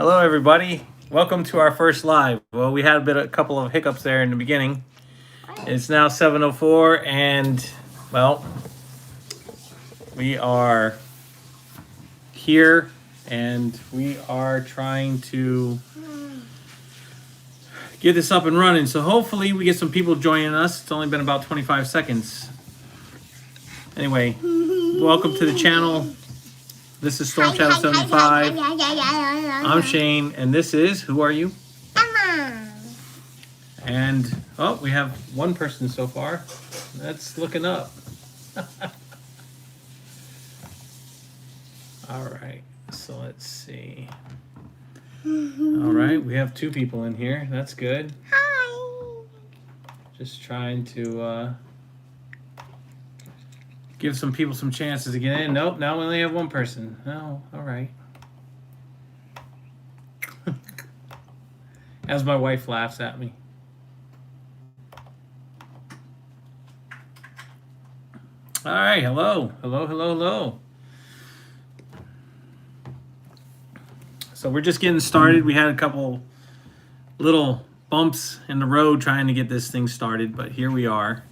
Hello, everybody. Welcome to our first live. Well, we had a couple of hiccups there in the beginning. It's now 7:04, and well, we are here, and we are trying to get this up and running. So hopefully, we get some people joining us. It's only been about 25 seconds. Anyway, welcome to the channel. This is Storm Shadow 75. I'm Shane, and this is, who are you? Emma. And, oh, we have one person so far. That's looking up. All right, so let's see. All right, we have two people in here. That's good. Hi. Just trying to give some people some chances to get in. Nope, now we only have one person. Oh, all right. As my wife laughs at me. All right, hello. Hello, hello, hello. So we're just getting started. We had a couple little bumps in the road trying to get this thing started, but here we are.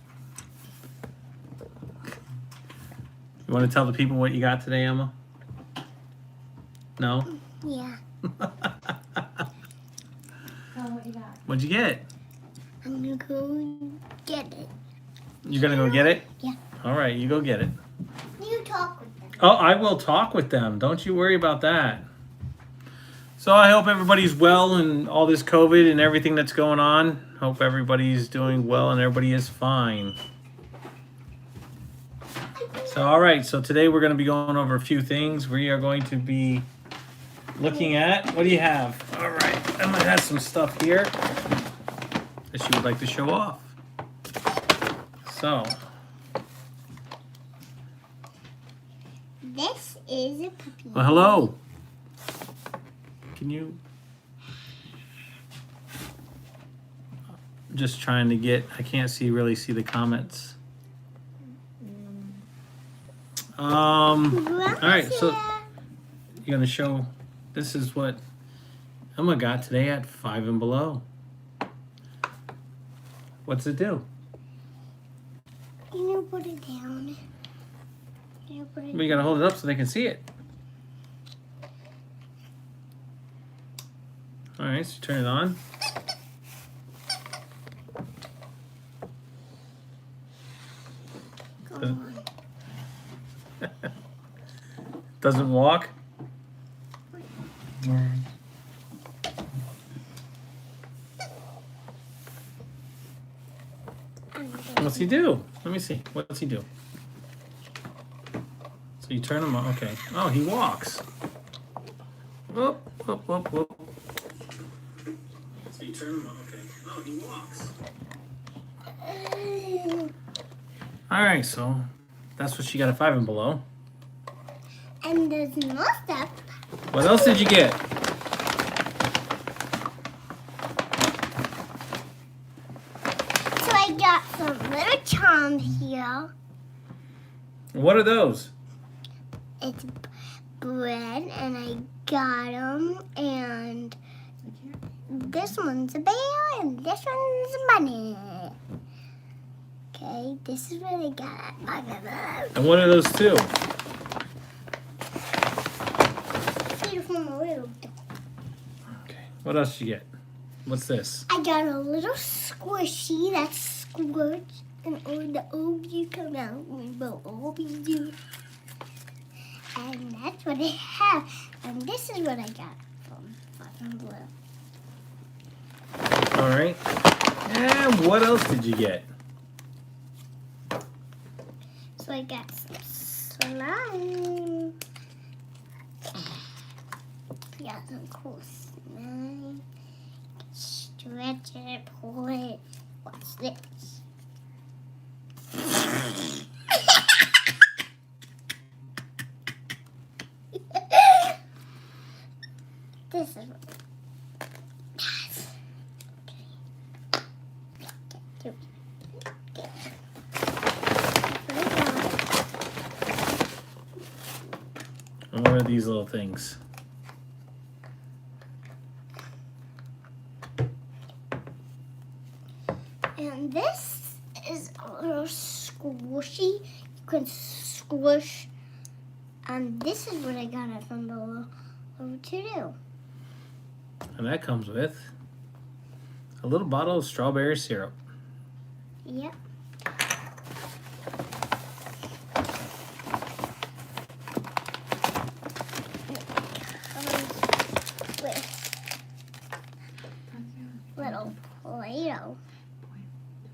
You want to tell the people what you got today, Emma? No? Yeah. What you got? What'd you get? I'm gonna go get it. You're going to go get it? Yeah. All right, you go get it. You talk with them. Oh, I will talk with them. Don't you worry about that. So I hope everybody's well and all this COVID and everything that's going on. Hope everybody's doing well and everybody is fine. So, all right. So today we're going to be going over a few things. We are going to be looking at, what do you have? All right. Emma has some stuff here that she would like to show off. So, This is a puppy. well, hello. Can you? I'm just trying to get, I can't really see the comments. All right, so you're gonna show, this is what Emma got today at 5 and below. What's it do? You know, put it down. You know, put it We gotta hold it up so they can see it. All right, so turn it on. Go on. Doesn't walk. What's he do? Let me see. What's he do? So you turn him on. Okay. Oh, he walks. Whoop, whoop, whoop, whoop. So you turn him on. Okay. Oh, he walks. All right, so that's what she got at 5 and below. And there's more stuff. What else did you get? So I got some little charms here. What are those? It's bread, and I got them. And this one's a bear, and this one's a bunny. Okay, this is what I got. And what are those two? Okay. What else did you get? What's this? I got a little squishy that squirts, and all the obies come out and the obies do. And that's what I have. And this is what I got from Fucking Blue. All right. And what else did you get? So I got some slime. I got some cool slime. Stretch it, pull it. What's this? This is what. And what are these little things? And this is a little squishy. You can squish. And this is what I got it from Bebop to do. And that comes with a little bottle of strawberry syrup. Yep. Little Play-Doh.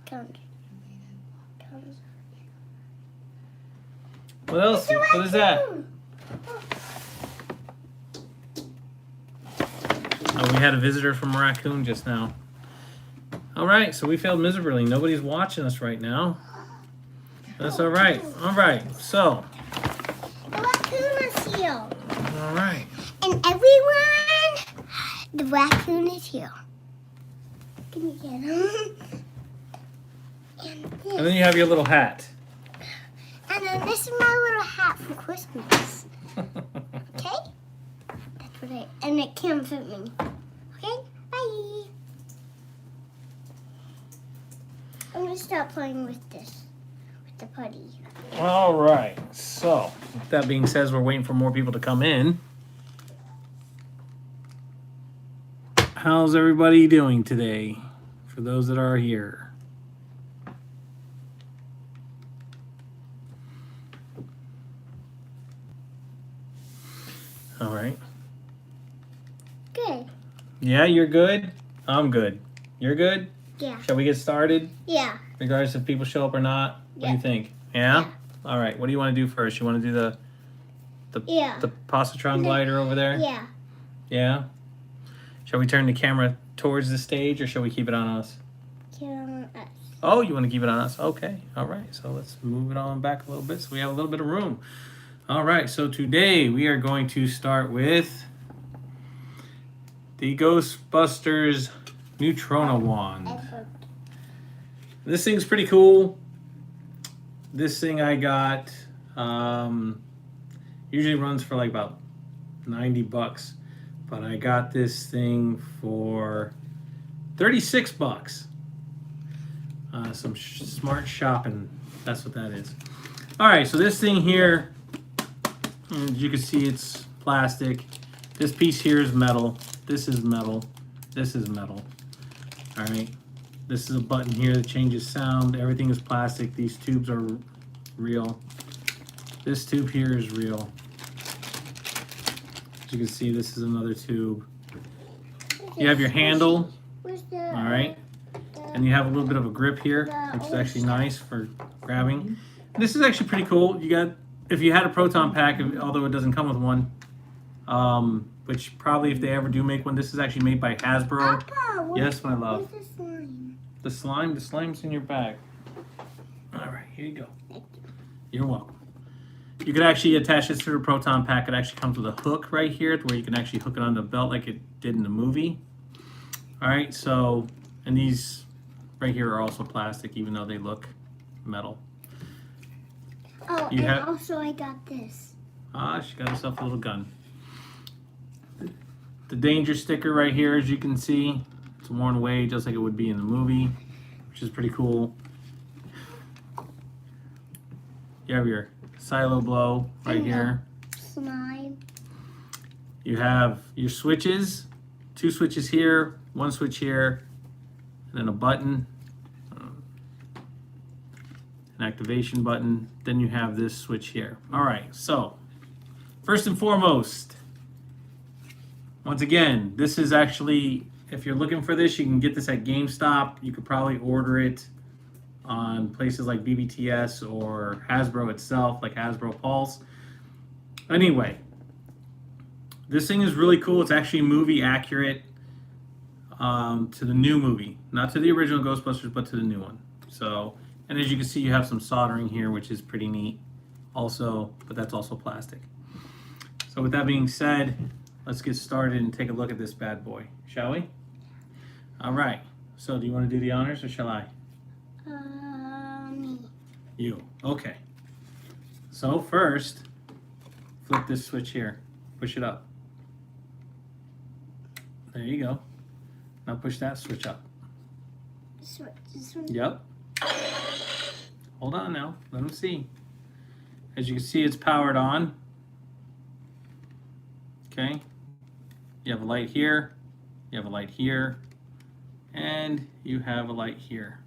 Comes. What else? What is that? Oh, we had a visitor from a raccoon just now. All right, so we failed miserably. Nobody's watching us right now. That's all right. All right, so. The raccoon is here. All right. And everyone, the raccoon is here. Can you get him? And then you have your little hat. And then this is my little hat for Christmas. Okay? That's what and it can't fit me. Okay? Bye. I'm going to stop playing with this. With the putty. All right, so with that being said, we're waiting for more people to come in. How's everybody doing today? For those that are here. All right. Good. Yeah, you're good? I'm good. You're good? Yeah. Shall we get started? Yeah. Regardless if people show up or not? What do Yeah. you think? Yeah? Yeah. All right, what do you want to do first? You want to do the Yeah. positron glider over there? Yeah. Yeah? Shall we turn the camera towards the stage or shall we keep it on us? Get on us. Oh, you want to keep it on us? Okay. All right. So let's move it on back a little bit so we have a little bit of room. All right. So today we are going to start with the Ghostbusters NEUTRONA wand. This thing's pretty cool. This thing I got usually runs for like about $90, but I got this thing for $36. Some smart shopping. That's what that is. All right, so this thing here, as you can see, it's plastic. This piece here is metal. This is metal. This is metal. All right. This is a button here that changes sound. Everything is plastic. These tubes are real. This tube here is real. As you can see, this is another tube. You have your handle. All right. And you have a little bit of a grip here, which is actually nice for grabbing. This is actually pretty cool. You got, if you had a proton pack, although it doesn't come with one, which probably if they ever do make one, this is actually made by Hasbro. Papa, Yes, my love. where's the slime? The slime's in your bag. All right, here you go. You're welcome. You could actually attach this to the proton pack. It actually comes with a hook right here where you can actually hook it on the belt like it did in the movie. All right, so, and these right here are also plastic, even though they look metal. Oh, You and have- also I got this. Ah, she got herself a little gun. The danger sticker right here, as you can see, it's worn away just like it would be in the movie, which is pretty cool. You have your silo blow right here. Slime. You have your switches, 2 switches here, 1 switch here, and then a button, an activation button. Then you have this switch here. All right, so first and foremost, once again, this is actually, if you're looking for this, you can get this at GameStop. You could probably order it on places like BBTS or Hasbro itself, like Hasbro Pulse. Anyway, this thing is really cool. It's actually movie accurate to the new movie, not to the original Ghostbusters, but to the new one. So, and as you can see, you have some soldering here, which is pretty neat also, but that's also plastic. So with that being said, let's get started and take a look at this bad boy, shall we? All right, so do you want to do the honors or shall I? Me. You, okay. So first, flip this switch here, push it up. There you go. Now push that switch up. switch this one. Yep. Hold on now. Let them see. As you can see, it's powered on. Okay. You have a light here. You have a light here. And you have a light here.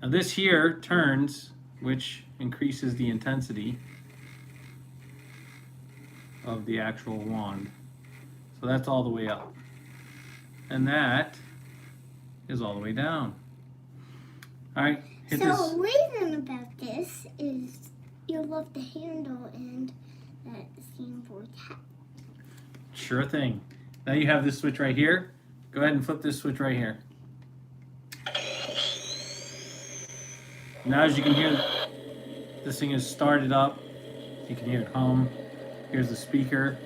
Now this here turns, which increases the intensity of the actual wand. So that's all the way up. And that is all the way down. All right, hit this. So the reason about this is you love the handle and that seam for tap. Sure thing. Now you have this switch right here. Go ahead and flip this switch right here. Now as you can hear, this thing is started up. You can hear it hum. Here's the speaker.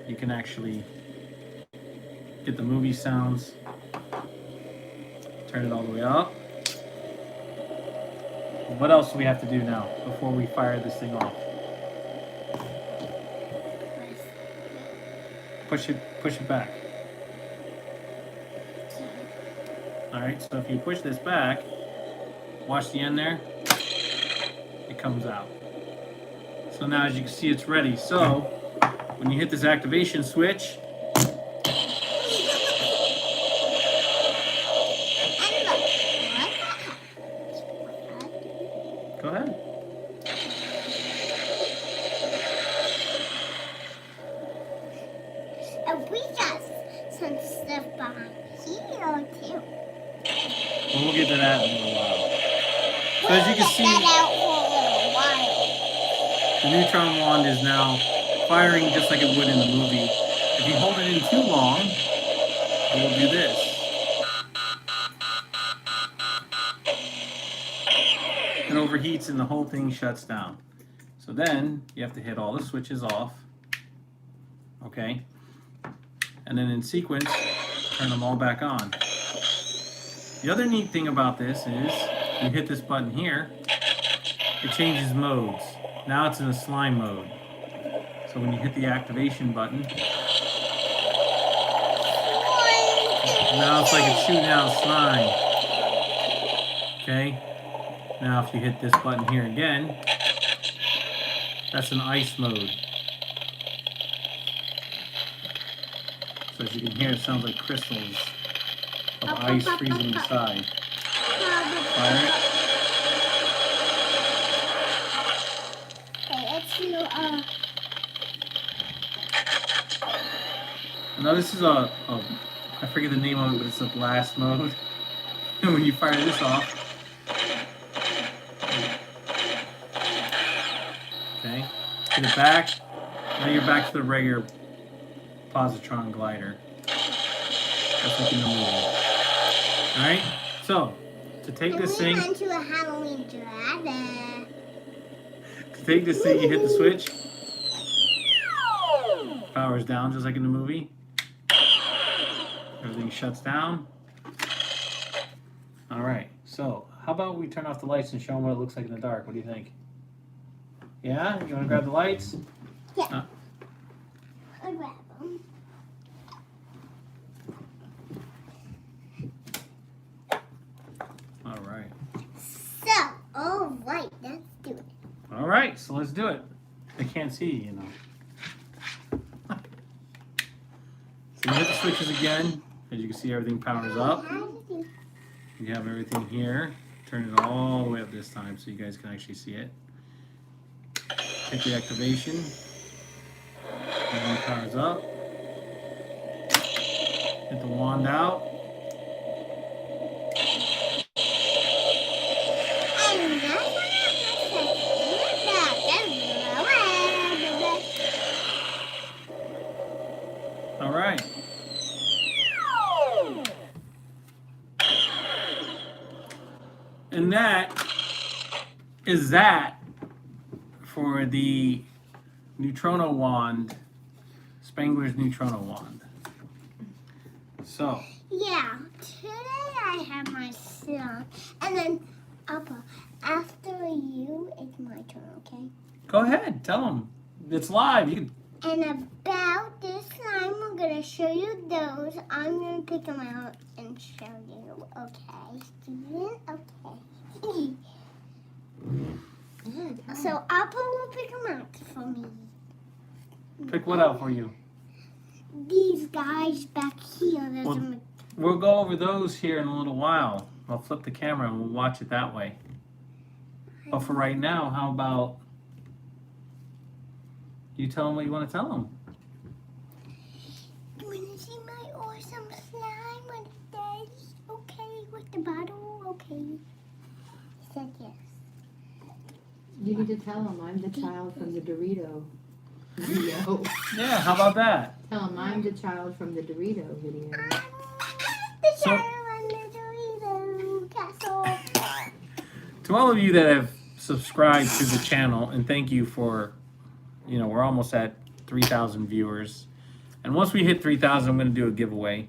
You can actually get the movie sounds. Turn it all the way up. What else do we have to do now before we fire this thing off? Push it back. All right, so if you push this back, watch the end there, it comes out. So now as you can see, it's ready. So when you hit this activation switch, go ahead. And we got some stuff behind here too. Well, we'll get to that in a little while. So as you can see, That out for a little while. the neutron wand is now firing just like it would in the movie. If you hold it in too long, it will do this. It overheats and the whole thing shuts down. So then you have to hit all the switches off. Okay? And then in sequence, turn them all back on. The other neat thing about this is you hit this button here, it changes modes. Now it's in a slime mode. So when you hit the activation button, now it's like it's shooting out slime. Okay? Now if you hit this button here again, that's an ice mode. So as you can hear, it sounds like crystals of ice freezing inside. Fire it. Okay, let's do Now this is I forget the name of it, but it's a blast mode. And when you fire this off, okay, hit it back. Now you're back to the regular positron glider. That's like in the movie. All right. So to take this thing, went to a Halloween drive-in. to take this thing, you hit the switch. Power's down, just like in the movie. Everything shuts down. All right. So how about we turn off the lights and show them what it looks like in the dark? What do you think? Yeah. You want to grab the lights? Yeah. I'll grab them. All right. So, all right, let's do it. All right, so let's do it. They can't see, you know. So you hit the switches again. As you can see, everything powers up. You have everything here. Turn it all the way up this time so you guys can actually see it. Hit the activation. Everything powers up. Hit the wand out. All right. And that is that for the NEUTRONA wand, Spangler's NEUTRONA wand. So. Yeah, today I have my son, and then Appa, after you, it's my turn, okay? Go ahead, tell them. It's live. You can. And about this time, we're gonna show you those. I'm gonna pick them out and show you. Okay, student. Okay. So Apple will pick them out for me. Pick what out for you? These guys back here. Well, we'll go over those here in a little while. I'll flip the camera and we'll watch it that way. But for right now, how about you tell them what you want to tell them? You want to see my awesome slime when it does? Okay, with the bottle? Okay. He said yes. You need to tell him I'm the child from the Dorito video. Yeah, how about that? Tell him I'm the child from the Dorito video. The So- child on the Dorito castle. To all of you that have subscribed to the channel, and thank you for, we're almost at 3,000 viewers. And once we hit 3,000, I'm going to do a giveaway.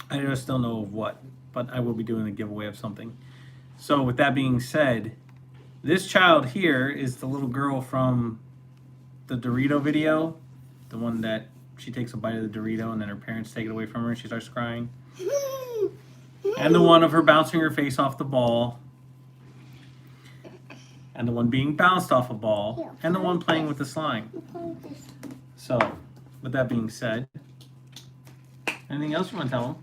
I just don't know of what, but I will be doing a giveaway of something. So with that being said, this child here is the little girl from the Dorito video, the one that she takes a bite of the Dorito and then her parents take it away from her and she starts crying. And the one of her bouncing her face off the ball. And the one being bounced off a ball. And the one playing with the slime. So, with that being said, anything else you want to tell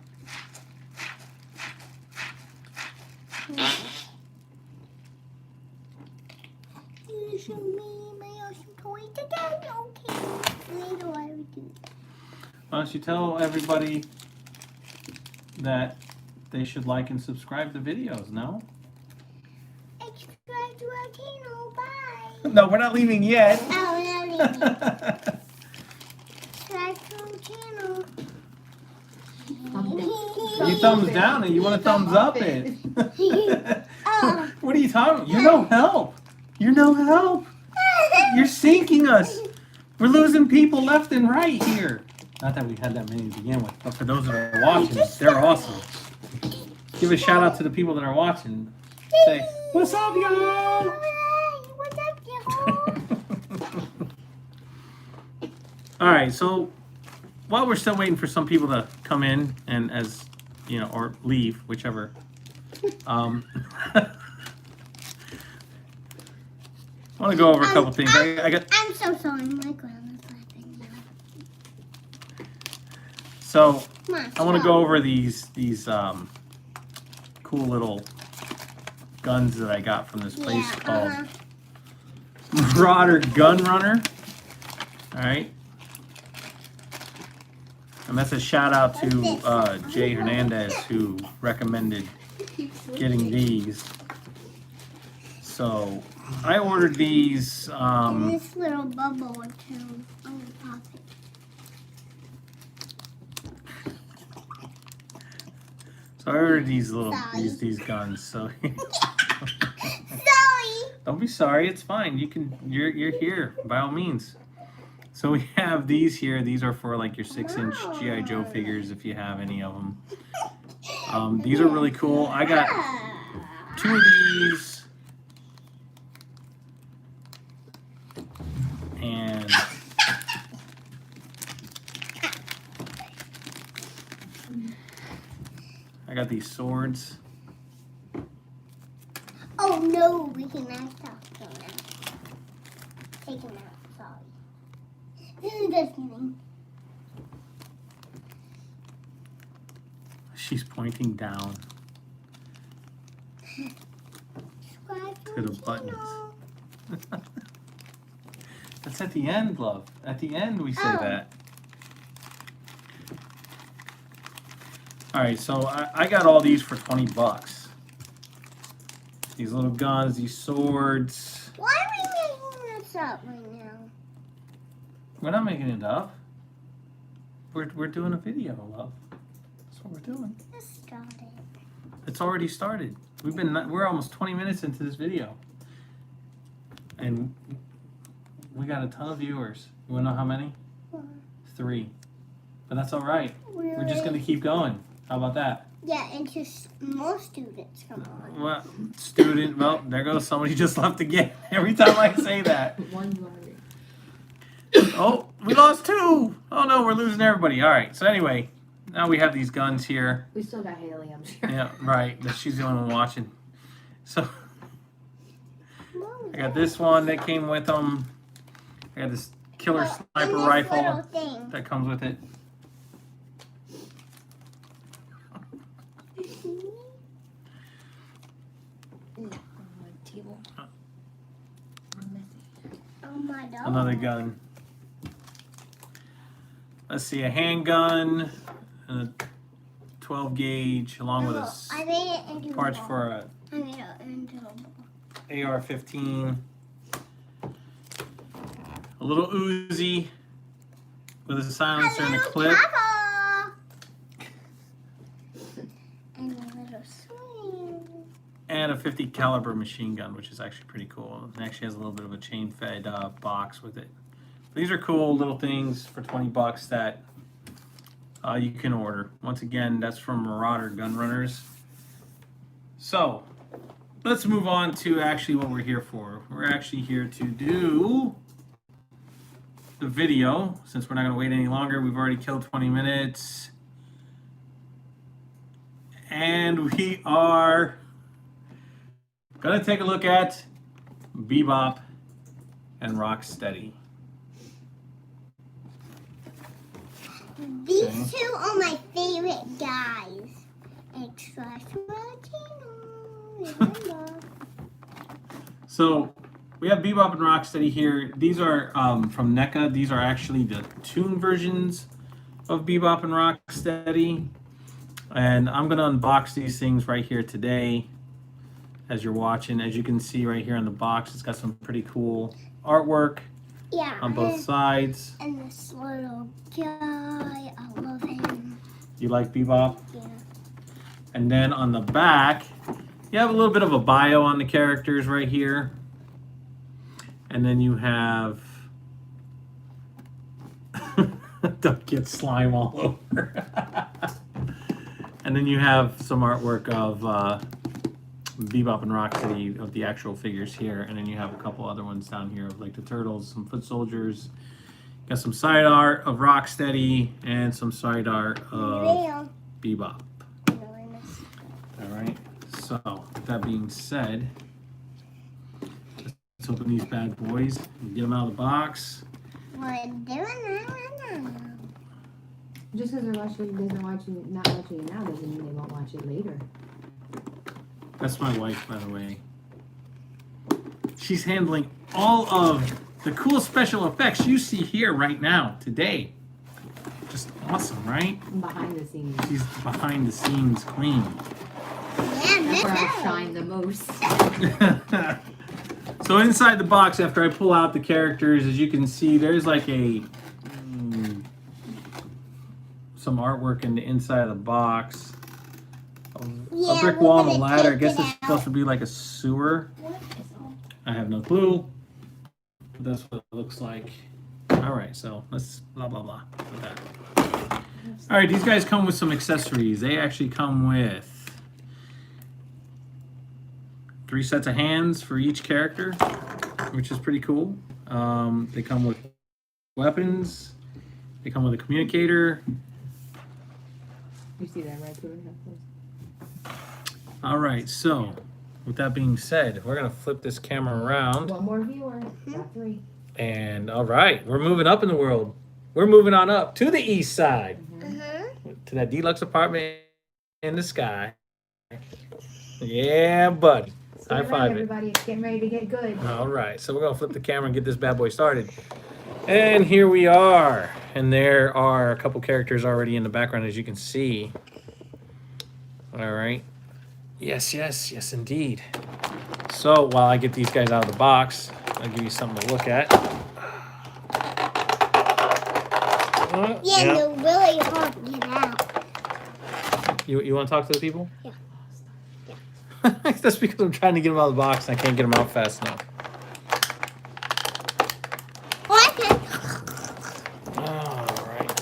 them? You show me my awesome toys again? Okay. Later I will do that. Why don't you tell everybody that they should like and subscribe to videos, no? Subscribe to our channel. Bye. No, we're not leaving yet. Oh, no, leaving. Subscribe to our channel. You thumbs down and you want to thumbs up it. Oh. What are you talking about? You're no help. You're no help. You're sinking us. We're losing people left and right here. Not that we had that many to begin with, but for those that are watching, they're awesome. Give a shout out to the people that are watching. Say, what's up, y'all? What's up, y'all? All right, so while we're still waiting for some people to come in and or leave, whichever. I want to go over a couple things. I'm so sorry, my grandma's laughing now. So Come on, I want to go over these cool little guns that I got from this place called Marauder Gun Runner. All right. And that's a shout out to Jay Hernandez who recommended getting these. So I ordered these. And this little bubble or two. I'm gonna pop it. So I ordered these little Sorry. these guns. So Sorry. don't be sorry. It's fine. You're here by all means. So we have these here. These are for like your 6-inch G.I. Joe figures if you have any of them. These are really cool. I got 2 of these. And I got these swords. Oh no, we can act out. Take him out. Sorry. This is just kidding. She's pointing down Subscribe to the buttons. That's at the end, love. At the end, we say that. All right, so I got all these for $20. These little guns, these swords. Why are we making this up right now? We're not making it up. We're doing a video, love. That's what we're doing. Just started. It's already started. We're almost 20 minutes into this video. And we got a ton of viewers. You wanna know how many? 3. But that's all right. We're just gonna keep going. How about that? Yeah, and just more students come on. Well, there goes somebody just left again. Every time I say that. One's already. Oh, We lost 2. Oh no, we're losing everybody. All right. So anyway, now we have these guns here. We still got Haley, I'm sure. Yeah, right. She's the only one watching. So I got this one that came with them. I got this killer sniper rifle that comes with it. Another gun. Let's see, a handgun and a 12 gauge along with parts for a AR-15. A little Uzi with a silencer and a clip. And a 50 caliber machine gun, which is actually pretty cool. It actually has a little bit of a chain fed box with it. These are cool little things for 20 bucks that you can order. Once again, that's from Marauder Gun Runners. So let's move on to actually what we're here for. We're actually here to do the video, since we're not going to wait any longer. We've already killed 20 minutes. And we are going to take a look at Bebop and Rocksteady. These two are my favorite guys. So we have Bebop and Rocksteady here. These are from NECA. These are actually the tune versions of Bebop and Rocksteady. And I'm going to unbox these things right here today as you're watching. As you can see right here on the box, it's got some pretty cool artwork on both sides. And this little guy, I love him. You like Bebop? Yeah. And then on the back, you have a little bit of a bio on the characters right here. And then you have... Don't get slime all over. And then you have some artwork of Bebop and Rocksteady of the actual figures here. And then you have a couple other ones down here of like the turtles, some foot soldiers. Got some side art of Rocksteady and some side art of Bebop. All right, so with that being said, let's open these bad boys and get them out of the box. We're doing that right now. Just because they're not watching it now doesn't mean they won't watch it later. That's my wife, by the way. She's handling all of the cool special effects you see here right now, today. Just awesome, right? Behind the scenes. She's behind the scenes queen. That's where I shine the most. So inside the box, after I pull out the characters, as you can see, there's like some artwork in the inside of the box. A brick wall and a ladder. I guess it's supposed to be like a sewer. I have no clue. But that's what it looks like. All right, so let's blah, blah, blah with that. All right, these guys come with some accessories. They actually come with 3 sets of hands for each character, which is pretty cool. They come with weapons. They come with a communicator. You see that right through it? All right, so with that being said, we're gonna flip this camera around. One more viewer. Got 3. And all right, we're moving up in the world. We're moving on up to the east side, to that deluxe apartment in the sky. Yeah, buddy. High five it. Everybody, it's getting ready to get good. All right, so we're gonna flip the camera and get this bad boy started. And here we are. And there are a couple characters already in the background, as you can see. All right. Yes, yes, yes, indeed. So while I get these guys out of the box, I'll give you something to look at. Yeah, they're really hard to get out. You want to talk to the people? Yeah. That's because I'm trying to get them out of the box and I can't get them out fast enough. Oh, I can. All right.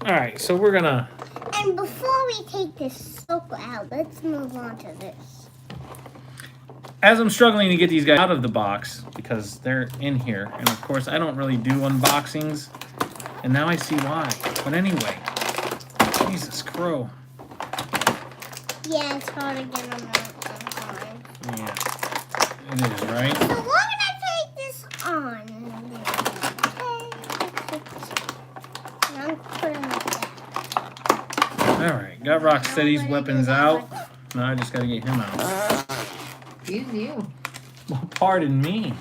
All right, so we're gonna... And before we take this circle out, let's move on to this. as I'm struggling to get these guys out of the box because they're in here, and of course I don't really do unboxings, and now I see why. But anyway, Jesus crow. Yeah, it's hard to get them out sometimes. Yeah, it is, right? So we're gonna take this on. And I'm putting it back. All right, got Rocksteady's weapons out. Now I just gotta get him out. Excuse you. Well, pardon me.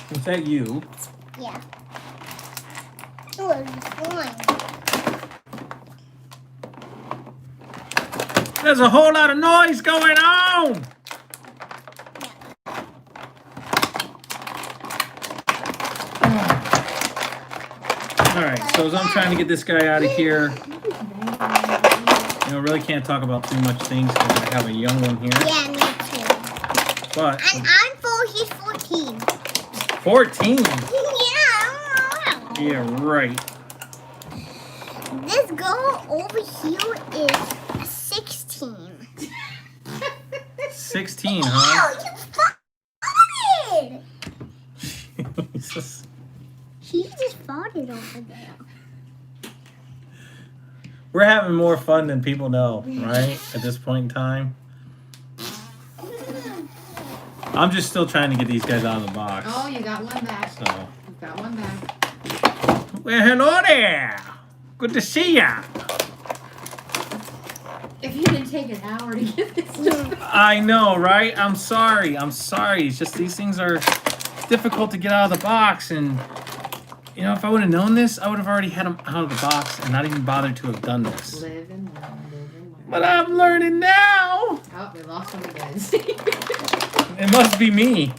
Was that you? Yeah. It was fun. There's a whole lot of noise going on. All right, so as I'm trying to get this guy out of here, really can't talk about too much things because I have a young one here. Yeah, me too. But And I'm 4, he's 14. 14? Yeah. Yeah, right. This girl over here is 16. 16, huh? Ew, you farted! Jesus. She just farted over there. We're having more fun than people know, right? At this point in time. I'm just still trying to get these guys out of the box. Oh, you got one back. So. You got one back. Well, hello there. Good to see ya. If you didn't take an hour to get this done. I know, right? I'm sorry. I'm sorry. It's just these things are difficult to get out of the box. And, you know, if I would have known this, I would have already had them out of the box and not even bothered to have done this. Live and learn, live and learn. But I'm learning now. Oh, we lost one again. It must be me.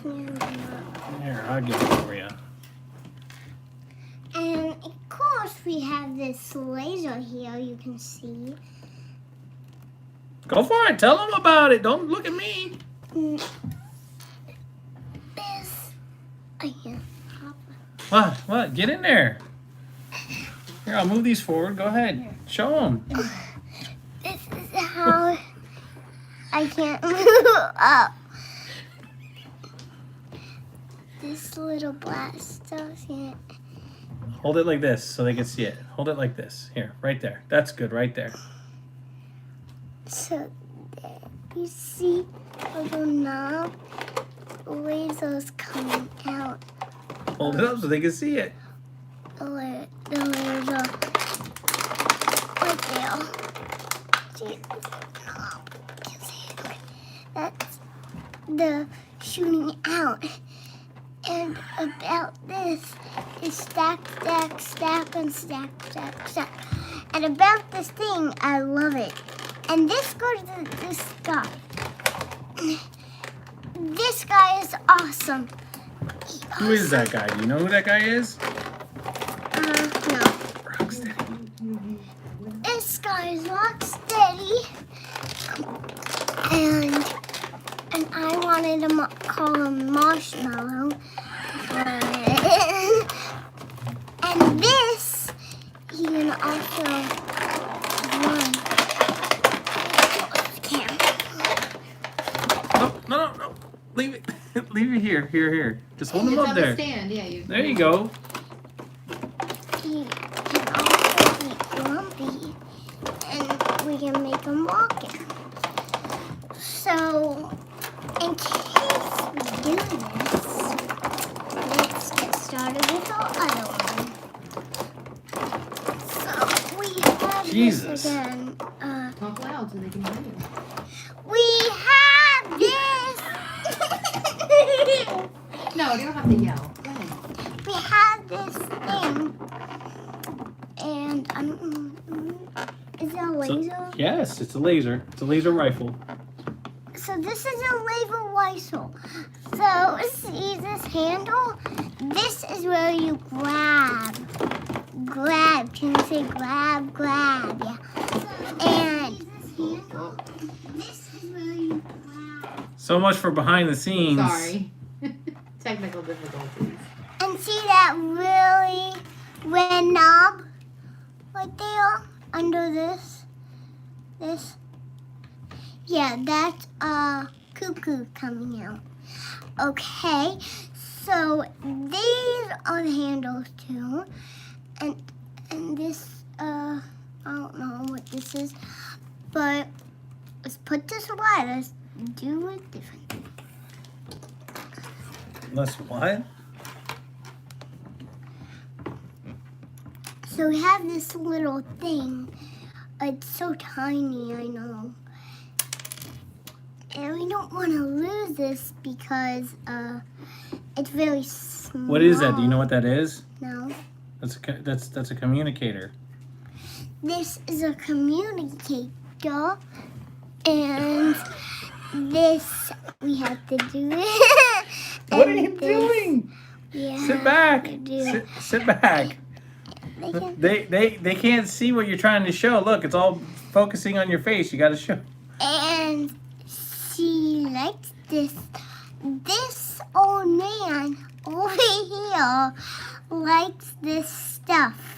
And Here, I'll get it for you. of course we have this laser here you can see. Go for it. Tell them about it. Don't look at me. This. I can't. What? What? Get in there. Here, I'll move these forward. Go ahead. Show them. This is how I can't move up. This little blaster can't. Hold it like this so they can see it. Hold it like this. Here, right there. That's good, right there. So there you see a little knob, lasers coming out. Hold it up so they can see it. The laser right there. See the knob? Can see it. That's the shooting out. And about this is stack, stack, stack, and stack, stack, stack. And about this thing, I love it. And this goes to this guy. This guy is awesome. Who is that guy? Do you know who that guy is? No. Rocksteady. This guy is Rocksteady. And I wanted to call him Marshmallow. And this, he can also run. No. Leave it. Leave it here. Here. Just hold him It's up on there. the stand. Yeah, you. There you go. He can also be grumpy, and we can make him walk in. So, in case we do this, let's get started with our other one. So, we have Jesus. this again. Talk loud so they can hear you. We have this. No, you don't have to yell. Go ahead. We have this thing. And is that a laser? Yes, it's a laser. It's a laser rifle. So this is a laser rifle. So see this handle? This is where you grab. Grab. Can you say grab? Grab. Yeah. And this is where you grab. So much for behind the scenes. Sorry. Technical difficulties. And see that really red knob right there under this? Yeah, that's cuckoo coming out. Okay, so these are the handles too, and this I don't know what this is, but let's put this away. Let's do it different. Let's what? So we have this little thing. It's so tiny, I know. And we don't want to lose this because it's very small. What is that? Do you know what that is? No. That's a communicator. This is a communicator, and this we have to do it. What are you doing? Sit back. Sit back. They can't see what you're trying to show. Look, it's all focusing on your face. You got to show. And she likes this. This old man over here likes this stuff.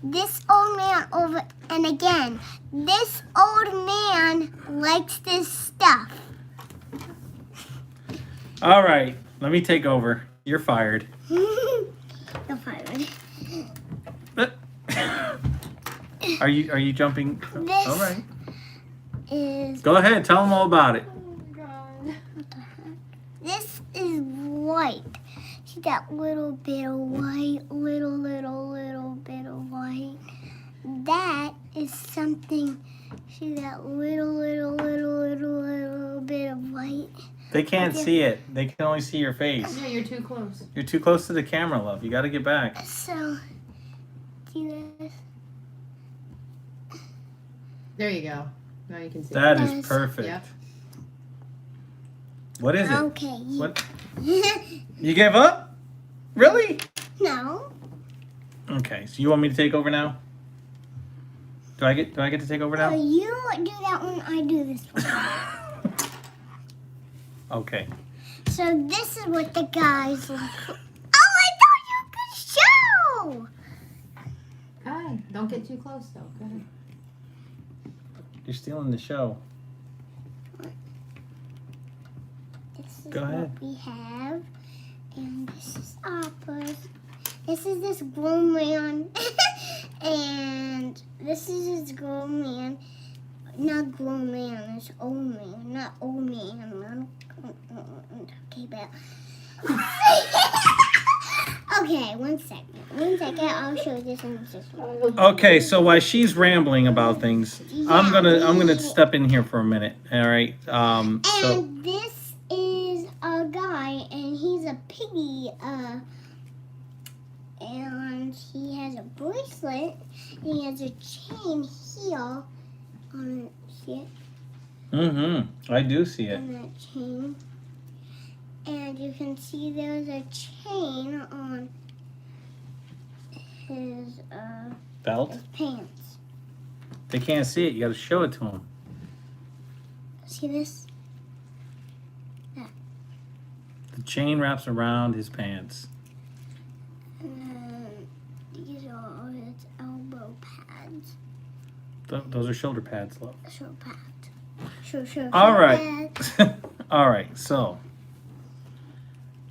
This old man over, and again, this old man likes this stuff. All right, let me take over. You're fired. You're fired. Are you jumping? This All right. is. Go ahead. Tell them all about it. Oh God. This is white. See that little bit of white, little bit of white. That is something. See that little bit of white. They can't see it. They can only see your face. Yeah, you're too close. You're too close to the camera, love. You got to get back. So, see this? There you go. Now you can see. That is Yes. perfect. Yep. What is it? Okay. What? You gave up? Really? No. Okay. So you want me to take over now? Do I get to take over now? You do that one. I do this one. Okay. So this is what the guys look. Oh, I thought you could show. Go ahead. Don't get too close though. Go ahead. You're stealing the show. This is Go ahead. what we have, and this is Oppa's. This is this grown man, and this is his grown man. Not grown man, it's old man. Not old man. Okay, but okay, 1 second. 1 second. I'll show this in just one. Okay, so while she's rambling about things, I'm gonna step in here for a minute. All right. So And this is a guy, and he's a piggy. And he has a bracelet, and he has a chain here on it. See it? I do see it. On that chain. And you can see there's a chain on his Belt. his pants. They can't see it. You got to show it to them. See this? The chain wraps around his pants. And these are his elbow pads. Those are shoulder pads, love. Shoulder pads. Shoulder All right. pads. All right. So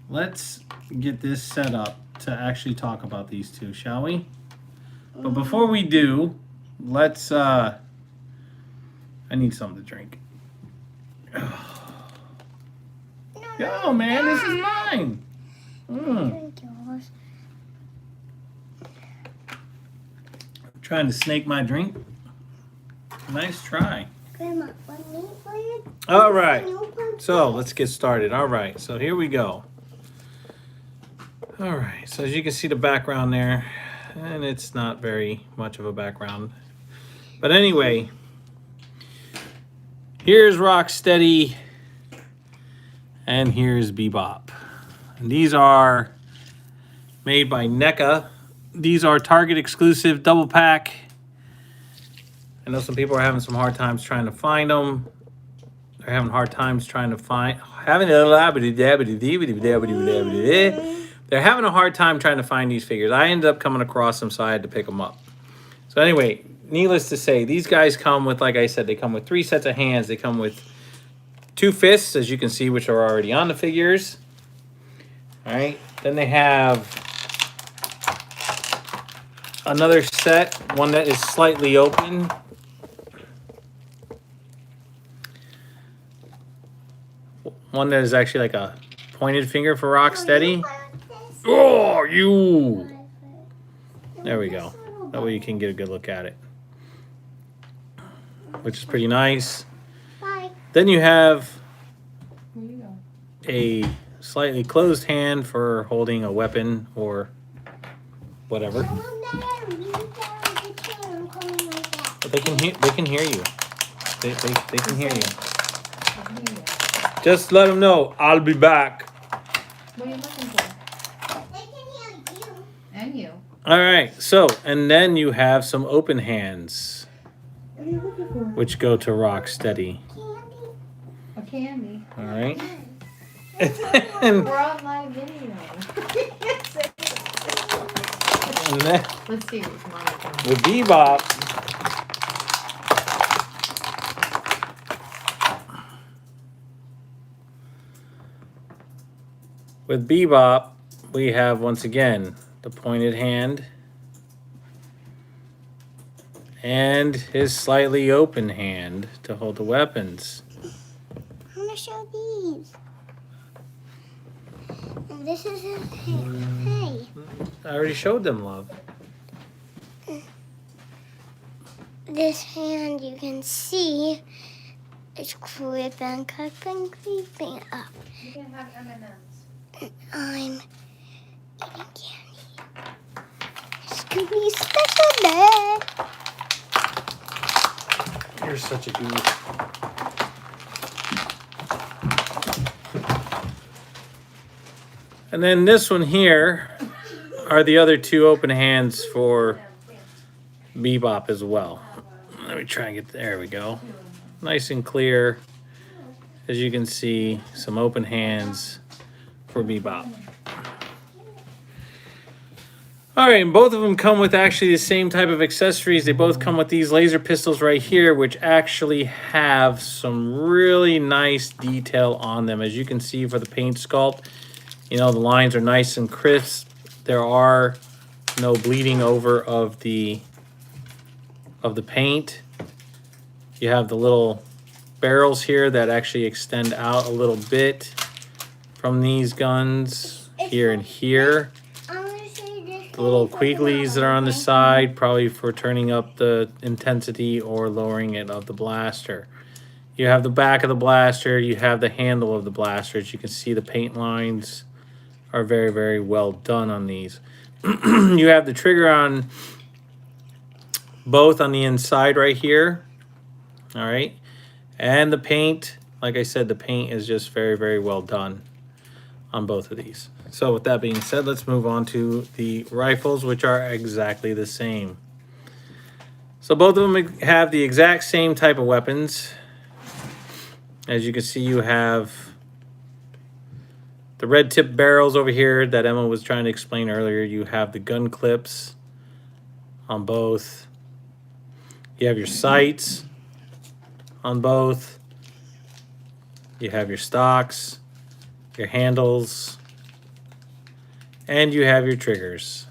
let's get this set up to actually talk about these two, shall we? But before we do, let's. I need something to drink. Yo, man, this is mine. Drink yours. Trying to snake my drink. Nice try. Grandma, let me play it. All right. Can you play So let's get started. All right. So here we go. All right. So as you can see the background there, and it's not very much of a background. But anyway, here's Rocksteady and here's Bebop. And these are made by NECA. These are Target exclusive double pack. I know some people are having some hard times trying to find them. They're having hard times trying to find They're having a hard time trying to find these figures. I ended up coming across them, so I had to pick them up. So anyway, needless to say, these guys come with, like I said, they come with 3 sets of hands. They come with 2 fists, as you can see, which are already on the figures. All right. Then they have another set, one that is slightly open. One that is actually like a pointed finger for Rocksteady. Oh, you! There we go. That way you can get a good look at it, which is pretty nice. Bye. Then you have Where you go? a slightly closed hand for holding a weapon or whatever. But they can hear you. They can hear you. Just let them know I'll be back. What are you looking for? They can hear you. And you. All right. So, and then you have some open hands, What are you looking for? which go to Rocksteady. Candy. A candy. All right. and We're on live video. then Let's see what's mine. with Bebop, we have once again the pointed hand and his slightly open hand to hold the weapons. I'm gonna show these. And this is his hand. Hey. I already showed them, love. This hand you can see is creeping up. You can have M&M's. I'm eating candy. Scooby special day. You're such a goof. And then this one here are the other 2 open hands for Bebop as well. Let me try and get, there we go. Nice and clear. As you can see, some open hands for Bebop. All right, and both of them come with actually the same type of accessories. They both come with these laser pistols right here, which actually have some really nice detail on them. As you can see for the paint sculpt, you know, the lines are nice and crisp. There are no bleeding over of the paint. You have the little barrels here that actually extend out a little bit from these guns here and here. I'm gonna show you this. The little quiglies that are on the side, probably for turning up the intensity or lowering it of the blaster. You have the back of the blaster, you have the handle of the blaster. As you can see, the paint lines are very, very well done on these. You have the trigger on both on the inside right here. All right. And the paint, like I said, the paint is just very, very well done on both of these. So with that being said, let's move on to the rifles, which are exactly the same. So both of them have the exact same type of weapons. As you can see, you have the red tip barrels over here that Emma was trying to explain earlier. You have the gun clips on both. You have your sights on both. You have your stocks, your handles, and you have your triggers.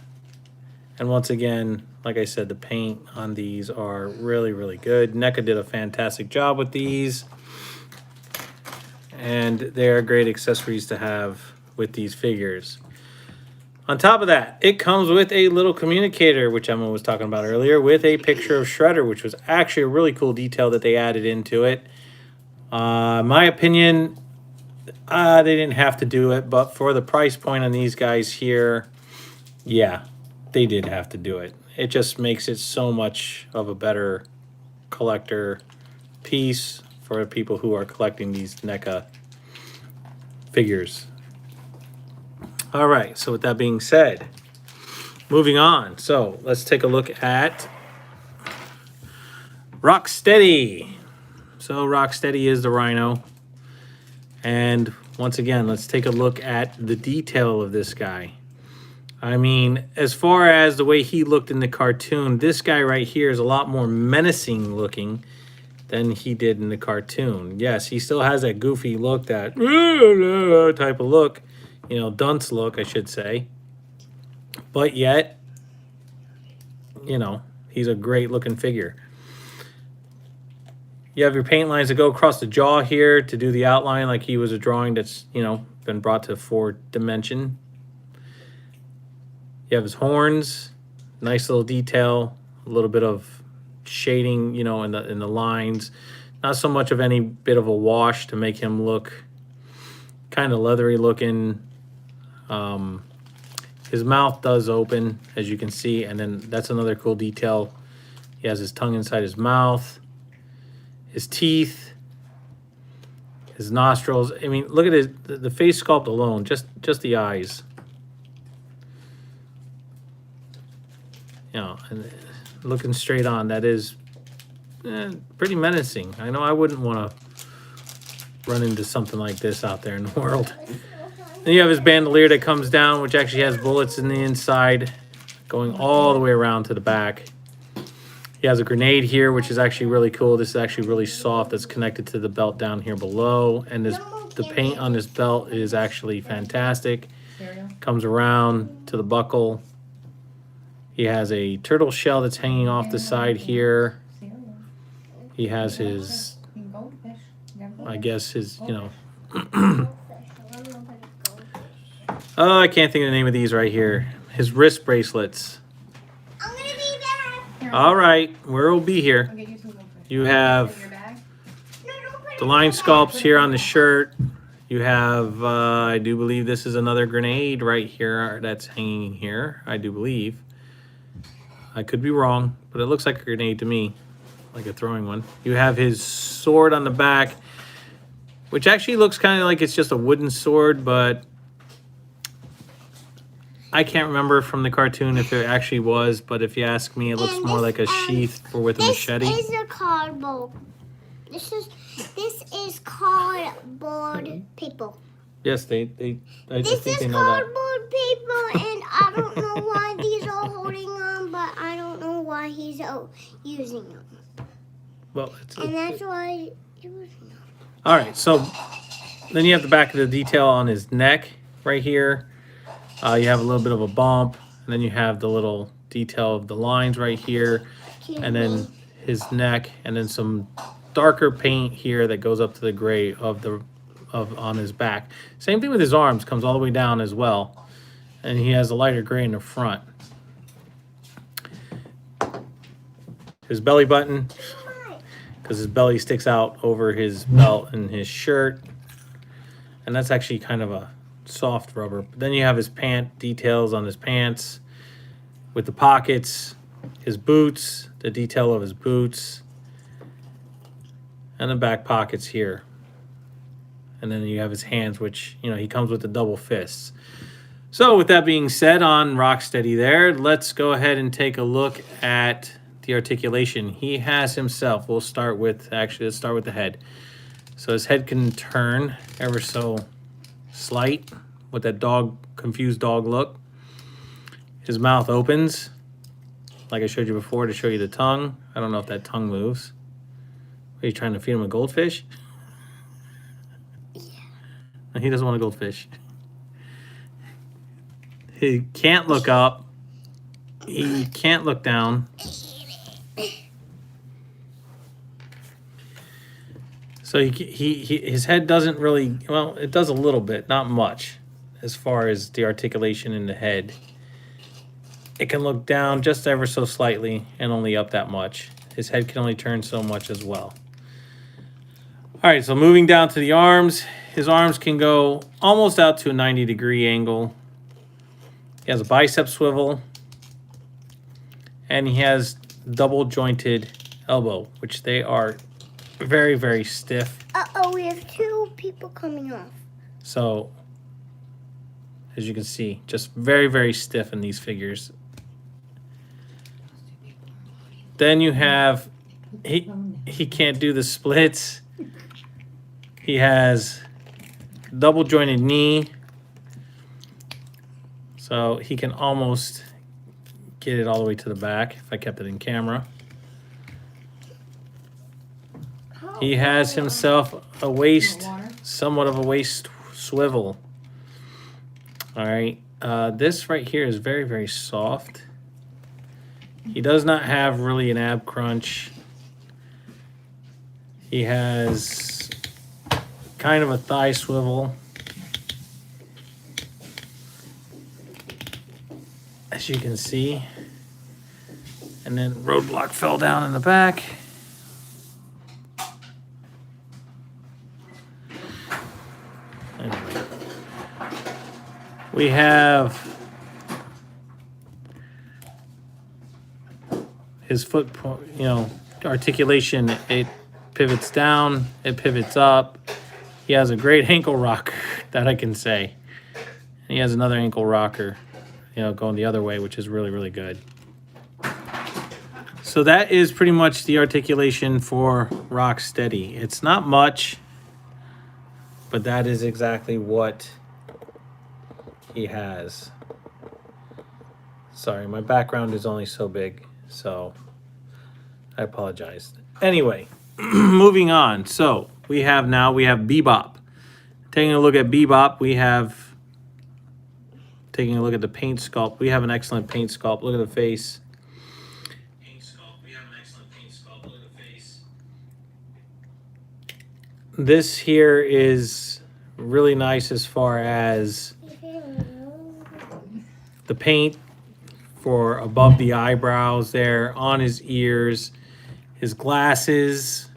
And once again, like I said, the paint on these are really, really good. NECA did a fantastic job with these. And they are great accessories to have with these figures. On top of that, it comes with a little communicator, which Emma was talking about earlier, with a picture of Shredder, which was actually a really cool detail that they added into it. In my opinion, they didn't have to do it, but for the price point on these guys here, yeah, they did have to do it. It just makes it so much of a better collector piece for people who are collecting these NECA figures. All right, so with that being said, moving on. So let's take a look at Rocksteady. So Rocksteady is the Rhino. And once again, let's take a look at the detail of this guy. I mean, as far as the way he looked in the cartoon, this guy right here is a lot more menacing looking than he did in the cartoon. Yes, he still has that goofy look, that type of look, you know, dunce look, I should say. But yet, you know, he's a great looking figure. You have your paint lines that go across the jaw here to do the outline like he was a drawing that's, you know, been brought to 4-dimension. You have his horns, nice little detail, a little bit of shading, you know, in the lines. Not so much of any bit of a wash to make him look kind of leathery looking. His mouth does open, as you can see, and then that's another cool detail. He has his tongue inside his mouth, his teeth, his nostrils. I mean, look at the face sculpt alone, just the eyes. You know, and looking straight on, that is pretty menacing. I know I wouldn't want to run into something like this out there in the world. Then you have his bandolier that comes down, which actually has bullets in the inside, going all the way around to the back. He has a grenade here, which is actually really cool. This is actually really soft. That's connected to the belt down here below. And the paint on this belt is actually fantastic. Comes around to the buckle. He has a turtle shell that's hanging off the side here. He has his, I guess his, you know. Oh, I can't think of the name of these right here. His wrist bracelets. I'm gonna be back. All right, we'll be here. You have the line sculpts here on the shirt. You have, I do believe this is another grenade right here that's hanging here, I do believe. I could be wrong, but it looks like a grenade to me, like a throwing one. You have his sword on the back, which actually looks kind of like it's just a wooden sword, but I can't remember from the cartoon if it actually was, but if you ask me, it looks more like a sheath or with a machete. This is a cardboard. This is cardboard paper. Yes, I This think is they know that. cardboard paper, and I don't know why these are holding on, but I don't know why he's using them. Well, And that's why he was. all right, so then you have the back of the detail on his neck right here. You have a little bit of a bump, and then you have the little detail of the lines right here, and then his neck, and then some darker paint here that goes up to the gray on his back. Same thing with his arms, comes all the way down as well, and he has a lighter gray in the front. His belly button, because his belly sticks out over his belt and his shirt, and that's actually kind of a soft rubber. But then you have his pant details on his pants with the pockets, his boots, the detail of his boots, and the back pockets here. And then you have his hands, which, you know, he comes with the double fists. So with that being said on Rocksteady there, let's go ahead and take a look at the articulation he has himself. Let's start with the head. So his head can turn ever so slight with that confused dog look. His mouth opens, like I showed you before, to show you the tongue. I don't know if that tongue moves. Are you trying to feed him a goldfish? Yeah. He doesn't want a goldfish. He can't look up. He can't look down. So his head doesn't really, well, it does a little bit, not much, as far as the articulation in the head. It can look down just ever so slightly and only up that much. His head can only turn so much as well. All right, so moving down to the arms, his arms can go almost out to a 90-degree angle. He has a bicep swivel, and he has double jointed elbow, which they are very, very stiff. Uh-oh, we have two people coming off. So, as you can see, just very, very stiff in these figures. Then you have, he can't do the splits. He has double jointed knee. So he can almost get it all the way to the back if I kept it in camera. He has himself a waist, somewhat of a waist swivel. All right. This right here is very, very soft. He does not have really an ab crunch. He has kind of a thigh swivel. As you can see. And then roadblock fell down in the back. Anyway. We have his foot, you know, articulation. It pivots down, it pivots up. He has a great ankle rocker, that I can say. And he has another ankle rocker, you know, going the other way, which is really, really good. So that is pretty much the articulation for Rocksteady. It's not much, but that is exactly what he has. Sorry, my background is only so big, so I apologize. Anyway, moving on. So we have Bebop. Taking a look at Bebop, taking a look at the paint sculpt. We have an excellent paint sculpt. Look at the face. This here is really nice as far as the paint for above the eyebrows there, on his ears, his glasses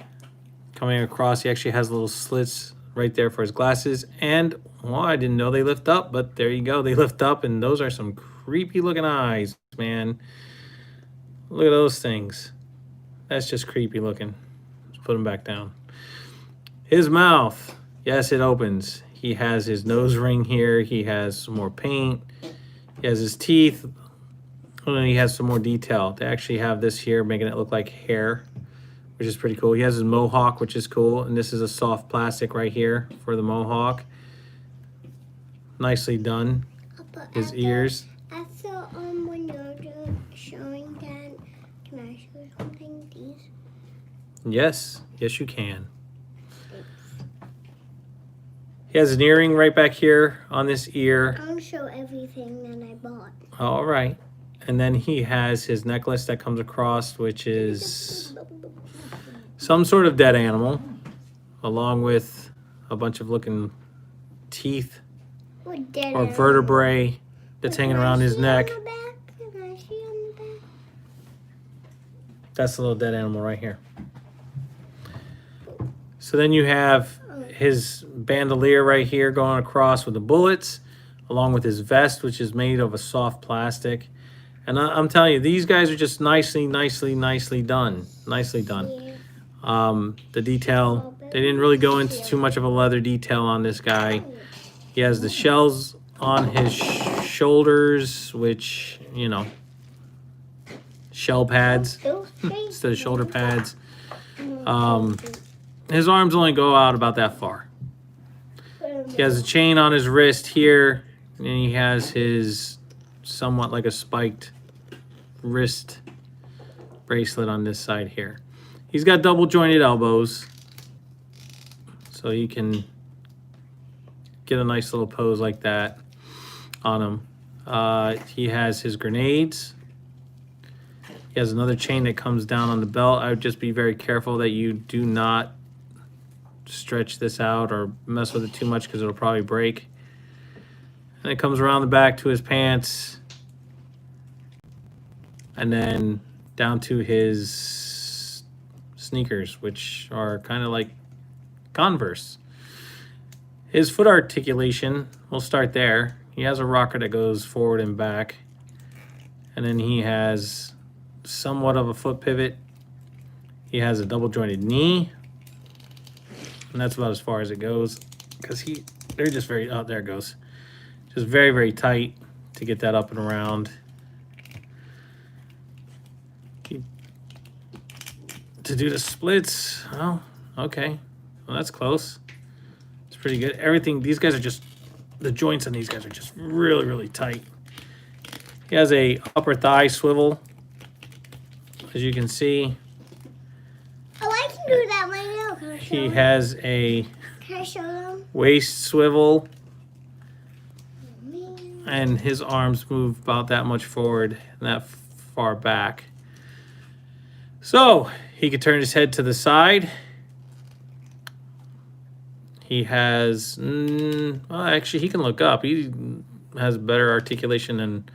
coming across. He actually has little slits right there for his glasses. And, well, I didn't know they lift up, but there you go. They lift up, and those are some creepy looking eyes, man. Look at those things. That's just creepy looking. Let's put them back down. His mouth, yes, it opens. He has his nose ring here. He has some more paint. He has his teeth. And then he has some more detail. They actually have this here, making it look like hair, which is pretty cool. He has his mohawk, which is cool. And this is a soft plastic right here for the mohawk. Nicely done. His ears. After when you're showing that, can I show something, please? Yes, yes you can. He has an earring right back here on this ear. I'll show everything that I bought. All right. And then he has his necklace that comes across, which is some sort of dead animal, along with a bunch of looking teeth or vertebrae that's hanging around his neck. That's a little dead animal right here. So then you have his bandolier right here going across with the bullets, along with his vest, which is made of a soft plastic. And I'm telling you, these guys are just nicely done. Nicely done. The detail, they didn't really go into too much of a leather detail on this guy. He has the shells on his shoulders, which, you know, shell pads instead of shoulder pads. His arms only go out about that far. He has a chain on his wrist here, and he has his somewhat like a spiked wrist bracelet on this side here. He's got double jointed elbows, so he can get a nice little pose like that on him. He has his grenades. He has another chain that comes down on the belt. I would just be very careful that you do not stretch this out or mess with it too much, because it'll probably break. And it comes around the back to his pants, and then down to his sneakers, which are kind of like Converse. His foot articulation, we'll start there. He has a rocker that goes forward and back, and then he has somewhat of a foot pivot. He has a double jointed knee, and that's about as far as it goes, because they're just very, oh, there it goes. Just very, very tight to get that up and around. To do the splits, oh, okay. Well, that's close. It's pretty good. Everything, these guys are just, the joints on these guys are just really, really tight. He has a upper thigh swivel, as you can see. Oh, I can do that right now. Can I show He them? has a Can I show them? waist swivel, and his arms move about that much forward and that far back. So he could turn his head to the side. He has, well, actually, he can look up. He has better articulation than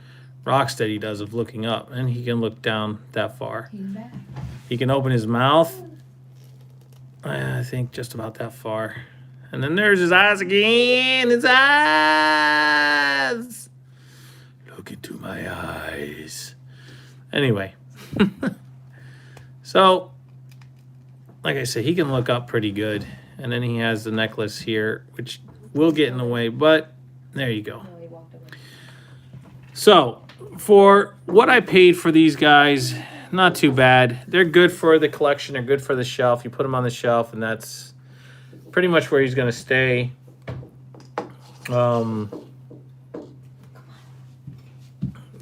Rocksteady does of looking up, and he can look down that far. He's back. He can open his mouth, I think just about that far. And then there's his eyes again. His eyes. Look into my eyes. Anyway. So, like I said, he can look up pretty good. And then he has the necklace here, which will get in the way, but there you go. No, he walked away. So, for what I paid for these guys, not too bad. They're good for the collection. They're good for the shelf. You put them on the shelf, and that's pretty much where he's going to stay.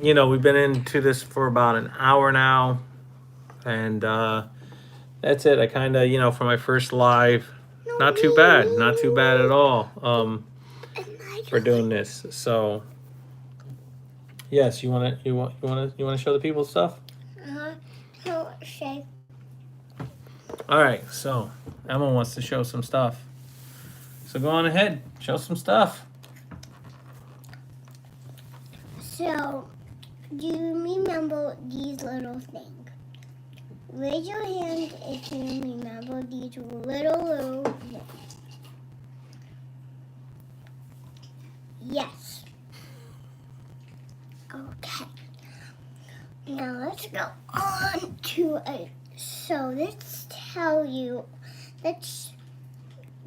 You know, we've been into this for about an hour now, and that's it. I kind of, you know, for my first live, not too bad. Not too bad at all for doing this. So, yes, you want to show the people stuff? No, Shay. All right, so Emma wants to show some stuff. So go on ahead, show some stuff. So, do you remember these little things? Raise your hand if you remember these little things. Yes. Okay. Now let's go on to a. So let's tell you.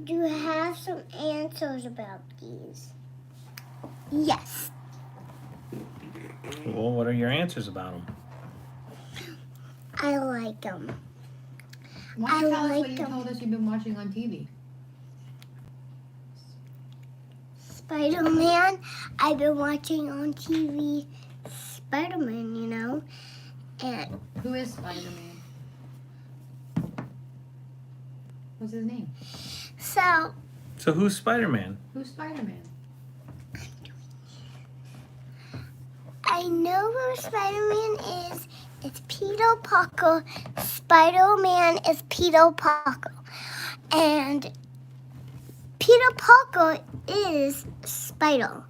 Do you have some answers about these? Yes. Well, what are your answers about them? I like them. Why don't you tell us like what you them. told us you've been watching on TV? Spider-Man. I've been watching on TV. Spider-Man, you know, and Who is Spider-Man? What's his name? so So who's Spider-Man? Who's Spider-Man? I know who Spider-Man is. It's Peter Parker. Spider-Man is Peter Parker. And Peter Parker is Spider.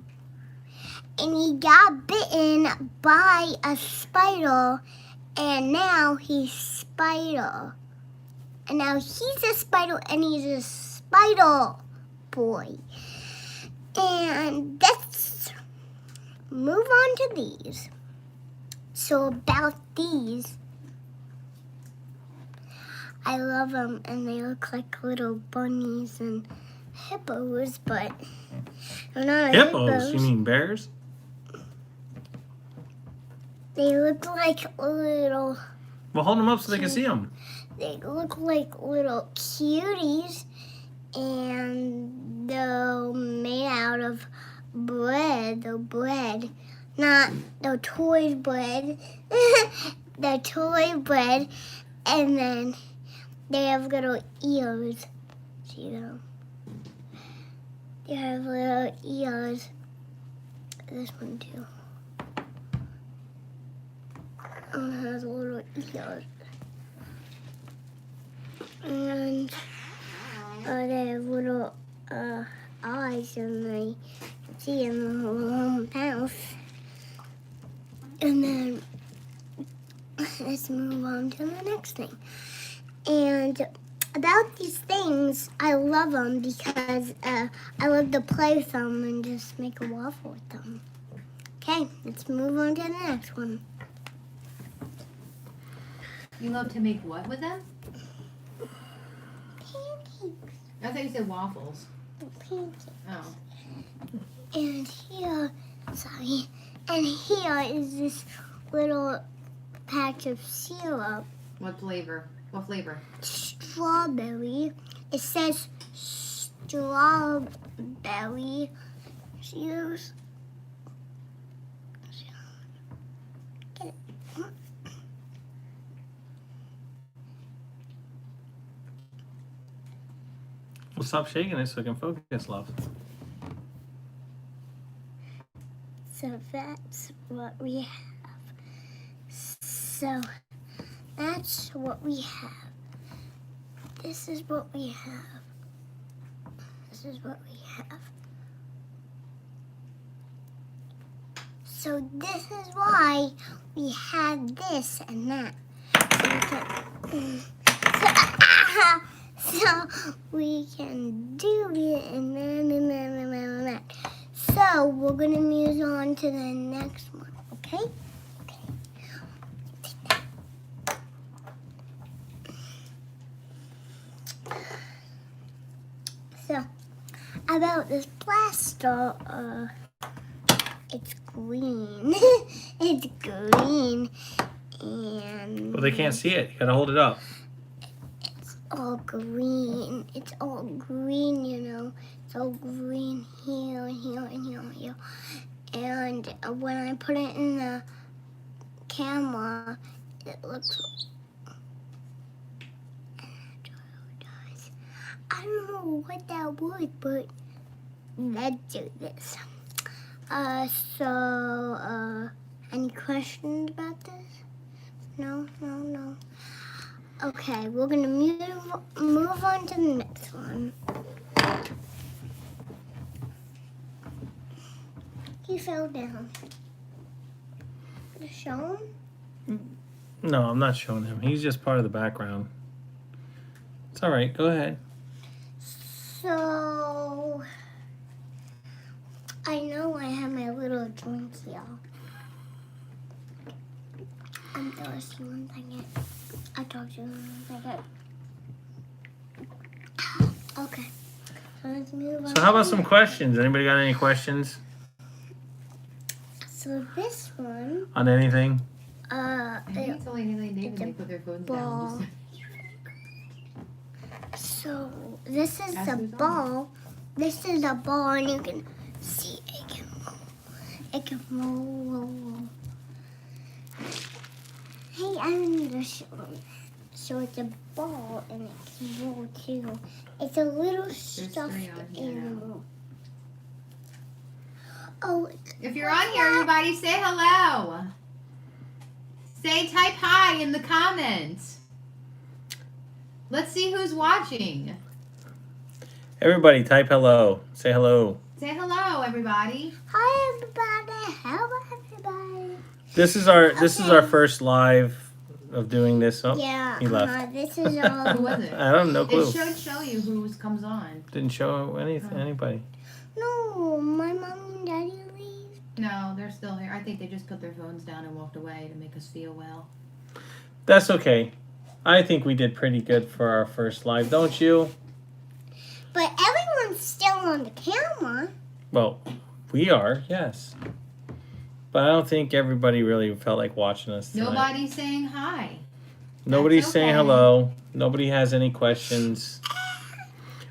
And he got bitten by a spider. And now he's Spider. And now he's a spider and he's a spider boy. And let's move on to these. So about these, I love them and they look like little bunnies and hippos, but they're not Hippos? You mean bears? They look like little, Well, hold them up so they can see them. they look like little cuties, and they're made out of bread, not the toy bread, the toy bread, and then they have little ears. See them? They have little ears. This one too. And it has little ears. And they have little eyes, and they see in the little mouth. And then let's move on to the next thing. And about these things, I love them because I love to play with them and just make a waffle with them. Okay, let's move on to the next one. You love to make what with them? Pancakes. I thought you said waffles. Pancakes. Oh. And here, and here is this little patch of syrup. What flavor? What flavor? Strawberry. It says strawberry. See those? Get it. Well, stop shaking it so I can focus, love. So that's what we have. So that's what we have. This is what we have. This is what we have. So this is why we have this and that. So we can do it and that. So we're gonna move on to the next one, okay? So about this plaster, it's green. It's green, and Well, they can't see it. You gotta hold it up. it's all green. It's all green, you know. It's all green here and here and here and here. And when I put it in the camera, it looks. I don't know what that was, but let's do this. Any questions about this? No. Okay, we're gonna move on to the next one. He fell down. Show him? No, I'm not showing him. He's just part of the background. It's all right. Go ahead. So, I know I have my little drink here. I'm thirsty one second. I'll talk to you in a second. Okay, so let's move on. So how about some questions? Anybody got any questions So this one, on anything? I think it's only Haley and David it's a they put their phones ball. down. So this is Ask the who's on. ball. This is a ball, and you can see it can roll. It can roll. Hey, I'm gonna show them. So it's a ball, and it can roll too. It's a little stuffed three on here now. animal. Oh, If you're on here, everybody say hello. Say type hi in the comments. Let's see who's watching. Everybody, type hello. Say hello. Say hello, everybody. hi everybody! Hello everybody! This is our first live of doing this. Oh, Yeah, he left. this is Who all. was it? I don't know. Clue. It should show you who comes on. Didn't show anybody. No, my mom and daddy leave. No, they're still here. I think they just put their phones down and walked away to make us feel well. That's okay. I think we did pretty good for our first live, don't you? But everyone's still on the camera. Well, we are, yes. But I don't think everybody really felt like watching us tonight. Nobody's saying hi. Nobody's That's saying okay. hello. Nobody has any questions.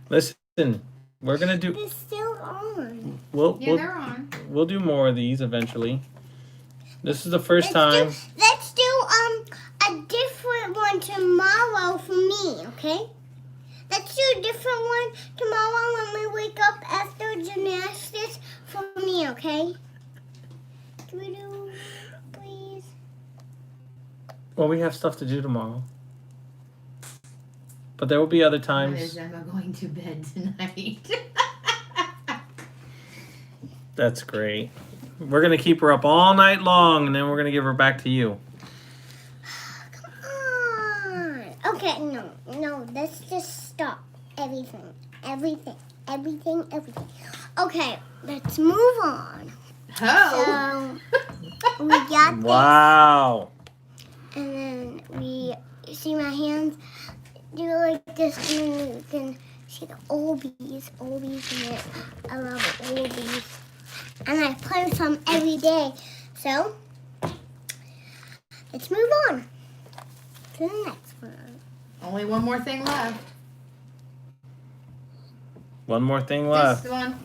Listen, we're gonna do. They're still on. Yeah, they're on. We'll do more of these eventually. This is the first time. Let's do a different one tomorrow for me, okay? Let's do a different one tomorrow when we wake up after gymnastics for me, okay? Do we do, please? Well, we have stuff to do tomorrow. But there will be other When times. is Emma going to bed tonight? That's great. We're gonna keep her up all night long, and then we're gonna give her back to you. Come on. Okay, no, let's just stop everything. Okay, let's move on. Oh. So, we got this. Wow. And then you see my hands? Do like this, and then you can see the Olbies in it. I love Olbies. And I play some every day. So, let's move on to the next one. Only one more thing left. One more thing left. This one.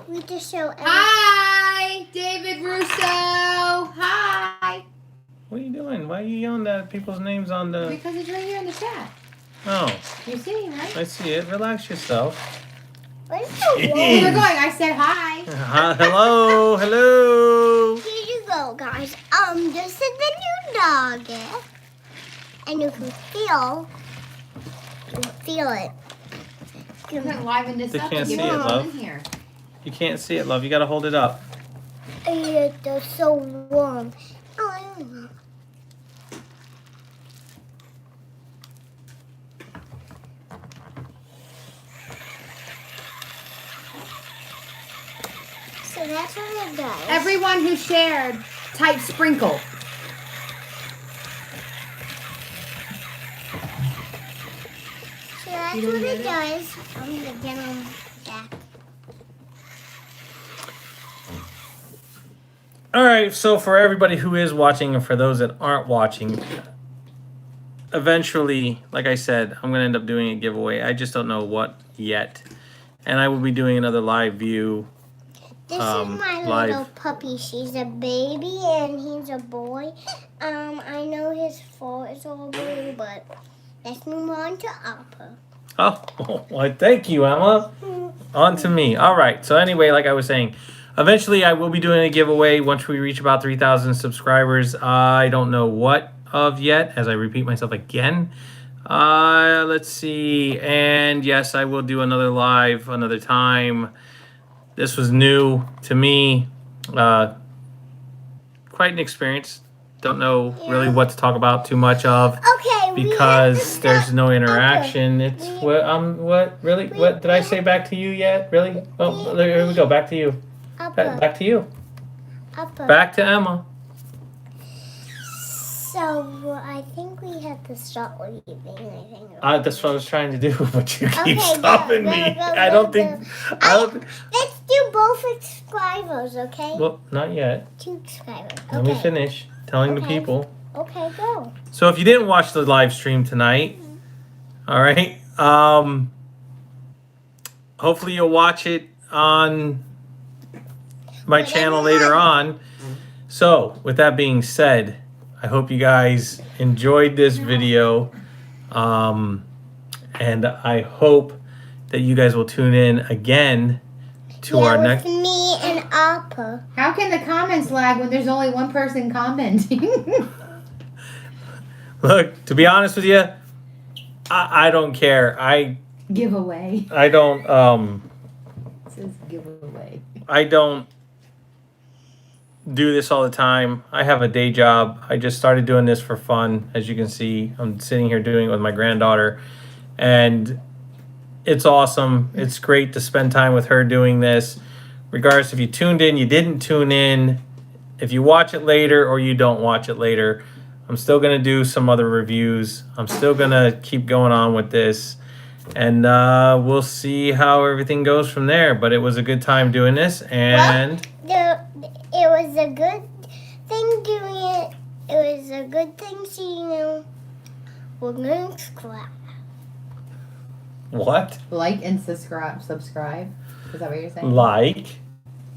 We just show every Hi, David Russo. Hi. Why are you yelling at people's names on the... Because it's right here in the chat. Oh, You see, right? I see it. Relax yourself. Where's the Jeez. Where wall? we're going. I said hi. Hello, hello. Here you go, guys. This is the new dog. And you can feel it. We're going to liven this They up can't and give see it it, a love. in here. You can't see it, love. You got to hold it up. They're so warm. Oh, I don't know. So that's what it does. Everyone who shared, type sprinkle. So that's You what don't it get does. I'm gonna get them back. All right, so for everybody who is watching and for those that aren't watching, eventually, like I said, I'm going to end up doing a giveaway. I just don't know what yet. And I will be doing another live view. This is my live. little puppy. She's a baby and he's a boy. I know his fur is all blue, but let's move on to Appa. Oh, well, thank you, Emma. On to me. All right, so anyway, like I was saying, eventually I will be doing a giveaway once we reach about 3,000 subscribers. I don't know what of yet, as I repeat myself again. Let's see. And yes, I will do another live another time. This was new to me. Quite an experience. Don't know really what to talk about too much of Okay, because there's no interaction. It's what really? What did I say back to you yet? Really? Oh, here we go. Back to you. Back to you. Appa. Back to Emma. So I think we have to start leaving. I think. That's what I was trying to do, but you keep Okay, go, stopping go, me. go, I go, don't think. go. I don't. Let's do both subscribers, okay? Well, not yet. 2 subscribers. Let me Okay. finish telling the Okay. people. Okay, go. So if you didn't watch the live stream tonight, all right, hopefully you'll watch it on my channel later on. So with that being said, I hope you guys enjoyed this video, and I hope that you guys will tune in again to our next. With me and Appa. How can the comments lag when there's only one person commenting? Look, to be honest with you, I don't care. Giveaway. I don't It says giveaway. I don't do this all the time. I have a day job. I just started doing this for fun. As you can see, I'm sitting here doing it with my granddaughter, and it's awesome. It's great to spend time with her doing this. Regardless if you tuned in, you didn't tune in, if you watch it later or you don't watch it later, I'm still going to do some other reviews. I'm still going to keep going on with this, and we'll see how everything goes from there. But it was a good time doing this, and It was a good thing doing it. It was a good thing seeing you. We're going to subscribe. what? Like and subscribe. Is that what you're saying? Like,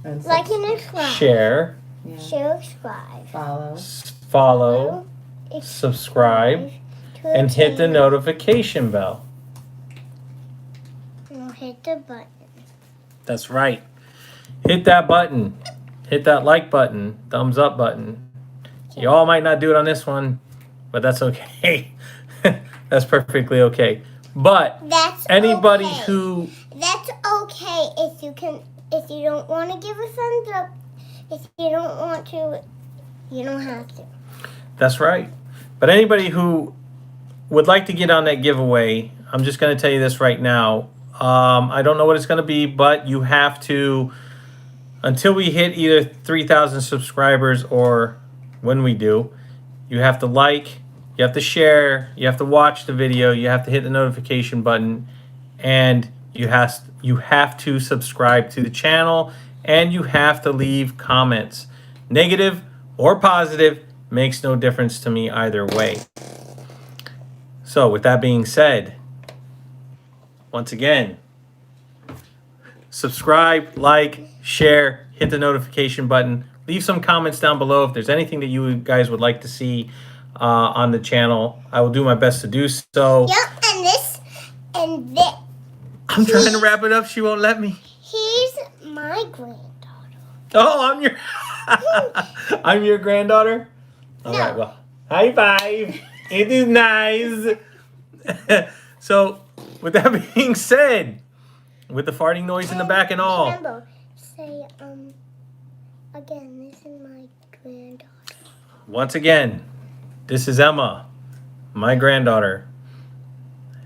And Like and subscribe. share, Yeah. Share, subscribe. Follow. subscribe, and hit the notification bell. And hit the button. That's right. Hit that button. Hit that like button, thumbs up button. You all might not do it on this one, but that's okay. That's perfectly okay. But That's anybody okay. who... That's okay if you don't want to give a thumbs up. If you don't want to, you don't have to. That's right. But anybody who would like to get on that giveaway, I'm just going to tell you this right now. I don't know what it's going to be, but you have to... Until we hit either 3,000 subscribers or when we do, you have to like, you have to share, you have to watch the video, you have to hit the notification button, and you have to subscribe to the channel, and you have to leave comments. Negative or positive makes no difference to me either way. So with that being said, once again, subscribe, like, share, hit the notification button, leave some comments down below if there's anything that you guys would like to see on the channel. I will do my best to do so. Yep, and this. I'm trying to wrap it up. She won't let me. He's my granddaughter. Oh, I'm your I'm your granddaughter? All No. right, well, high five. It is nice. So, with that being said, with the farting noise in the back and all. Remember, say, again, this is my granddaughter. Once again, this is Emma, my granddaughter.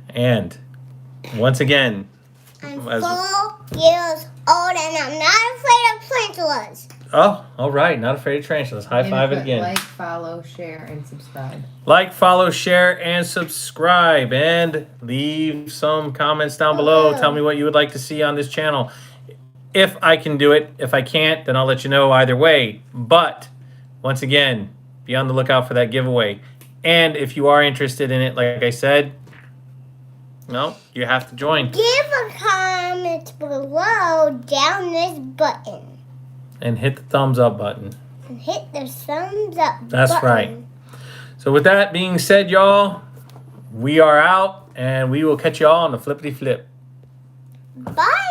And once again, I'm as- 4 years old and I'm not afraid of tarantulas. oh, all right, not afraid of tarantulas. High five it Put again. Like, follow, share, and subscribe. Like, follow, share, and subscribe. And leave some comments down below. Tell me what you would like to see on this channel. If I can do it. If I can't, then I'll let you know either way. But, once again, be on the lookout for that giveaway. And if you are interested in it, like I said, no, you have to join. Give a comment below down this button. And hit the thumbs up button. And hit the thumbs up That's button. right. So with that being said, y'all, we are out. And we will catch y'all on the flippity flip. Bye.